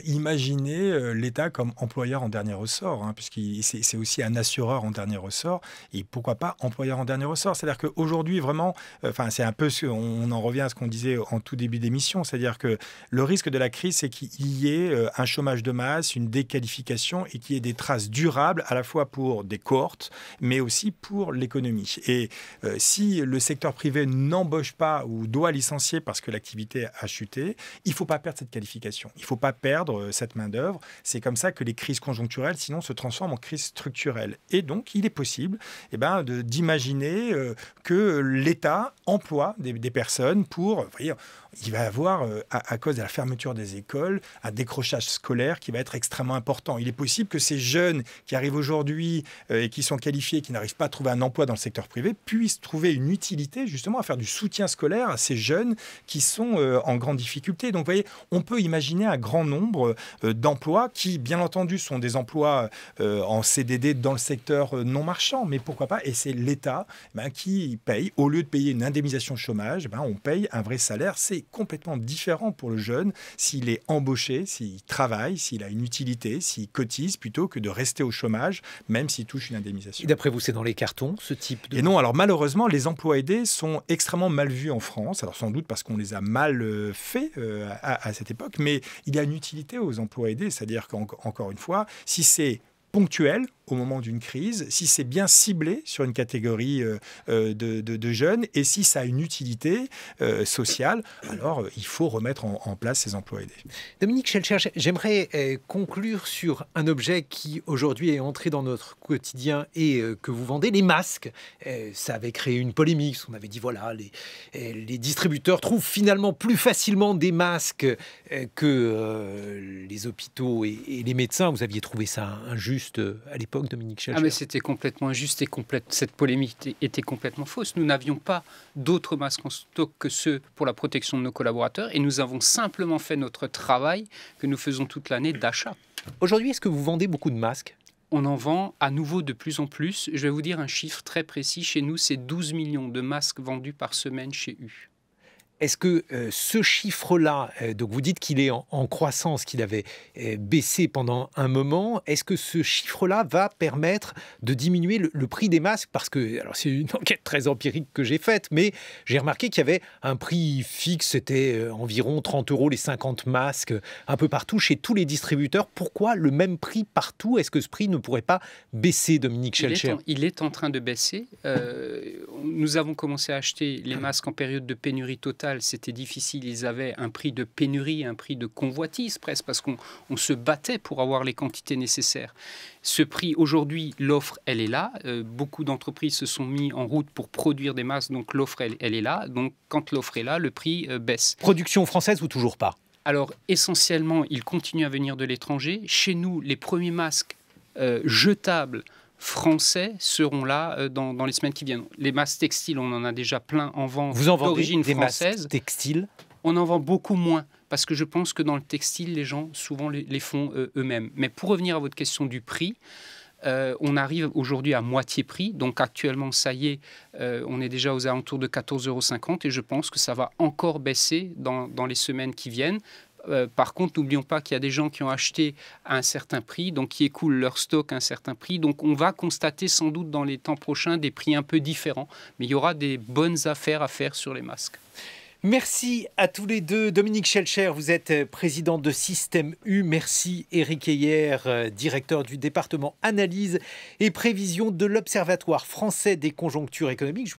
imaginer l'État comme employeur en dernier ressort, hein, puisqu'il c'est aussi un assureur en dernier ressort, et pourquoi pas employeur en dernier ressort. C'est-à-dire qu'aujourd'hui, vraiment, c'est un peu, on en revient à ce qu'on disait en tout début d'émission, c'est-à-dire que le risque de la crise, c'est qu'il y ait un chômage de masse, une déqualification, et qu'il y ait des traces durables, à la fois pour des cohortes, mais aussi pour l'économie. Et si le secteur privé n'embauche pas ou doit licencier parce que l'activité a chuté, il ne faut pas perdre cette qualification. Il ne faut pas perdre cette main-d'œuvre. C'est comme ça que les crises conjoncturelles, sinon, se transforment en crises structurelles. Et donc, il est possible d'imaginer que l'État emploie des personnes pour... Vous voyez, il va y avoir, à cause de la fermeture des écoles, un décrochage scolaire qui va être extrêmement important. Il est possible que ces jeunes qui arrivent aujourd'hui et qui sont qualifiés, qui n'arrivent pas à trouver un emploi dans le secteur privé, puissent trouver une utilité justement à faire du soutien scolaire à ces jeunes qui sont en grande difficulté. Donc, vous voyez, on peut imaginer un grand nombre d'emplois qui, bien entendu, sont des emplois en CDD dans le secteur non marchand, mais pourquoi pas? Et c'est l'État qui paye, au lieu de payer une indemnisation chômage, on paye un vrai salaire. C'est complètement différent pour le jeune s'il est embauché, s'il travaille, s'il a une utilité, s'il cotise, plutôt que de rester au chômage, même s'il touche une indemnisation. Et d'après vous, c'est dans les cartons, ce type de... Et non, alors malheureusement, les emplois aidés sont extrêmement mal vus en France. Alors sans doute parce qu'on les a mal faits à cette époque, mais il y a une utilité aux emplois aidés, c'est-à-dire qu'encore une fois, si c'est ponctuel au moment d'une crise, si c'est bien ciblé sur une catégorie de jeunes et si ça a une utilité sociale, alors il faut remettre en place ces emplois aidés. Dominique Schelcher, j'aimerais conclure sur un objet qui aujourd'hui est entré dans notre quotidien et que vous vendez, les masques. Ça avait créé une polémique, on avait dit voilà, les distributeurs trouvent finalement plus facilement des masques que les hôpitaux et les médecins. Vous aviez trouvé ça injuste à l'époque, Dominique Schelcher? Mais c'était complètement injuste et cette polémique était complètement fausse. Nous n'avions pas d'autres masques en stock que ceux pour la protection de nos collaborateurs et nous avons simplement fait notre travail que nous faisons toute l'année d'achat. Aujourd'hui, est-ce que vous vendez beaucoup de masques? On en vend à nouveau de plus en plus. Je vais vous dire un chiffre très précis. Chez nous, c'est 12 millions de masques vendus par semaine chez U. Est-ce que ce chiffre-là, donc vous dites qu'il est en croissance, qu'il avait baissé pendant un moment, est-ce que ce chiffre-là va permettre de diminuer le prix des masques? Parce que, alors c'est une enquête très empirique que j'ai faite, mais j'ai remarqué qu'il y avait un prix fixe, c'était environ 30 € les 50 masques, un peu partout, chez tous les distributeurs. Pourquoi le même prix partout? Est-ce que ce prix ne pourrait pas baisser, Dominique Schelcher? Il est en train de baisser. Nous avons commencé à acheter les masques en période de pénurie totale commercial, c'était difficile. Ils avaient un prix de pénurie, un prix de convoitise presque, parce qu'on se battait pour avoir les quantités nécessaires. Ce prix, aujourd'hui, l'offre, elle est là. Beaucoup d'entreprises se sont mis en route pour produire des masques, donc l'offre, elle est là. Donc, quand l'offre est là, le prix baisse. Production française ou toujours pas? Alors, essentiellement, il continue à venir de l'étranger. Chez nous, les premiers masques jetables français seront là dans les semaines qui viennent. Les masques textiles, on en a déjà plein en vente d'origine française. Masques textiles? On en vend beaucoup moins, parce que je pense que dans le textile, les gens souvent les font eux-mêmes. Mais pour revenir à votre question du prix, on arrive aujourd'hui à moitié prix. Donc actuellement, ça y est, on est déjà aux alentours de 14,50 € et je pense que ça va encore baisser dans les semaines qui viennent. Par contre, n'oublions pas qu'il y a des gens qui ont acheté à un certain prix, donc qui écoulent leur stock à un certain prix. Donc on va constater sans doute dans les temps prochains des prix un peu différents. Mais il y aura des bonnes affaires à faire sur les masques. Merci à tous les deux. Dominique Schelcher, vous êtes président de Système U. Merci Éric Heyer, directeur du département analyse et prévision de l'Observatoire français des conjonctures économiques.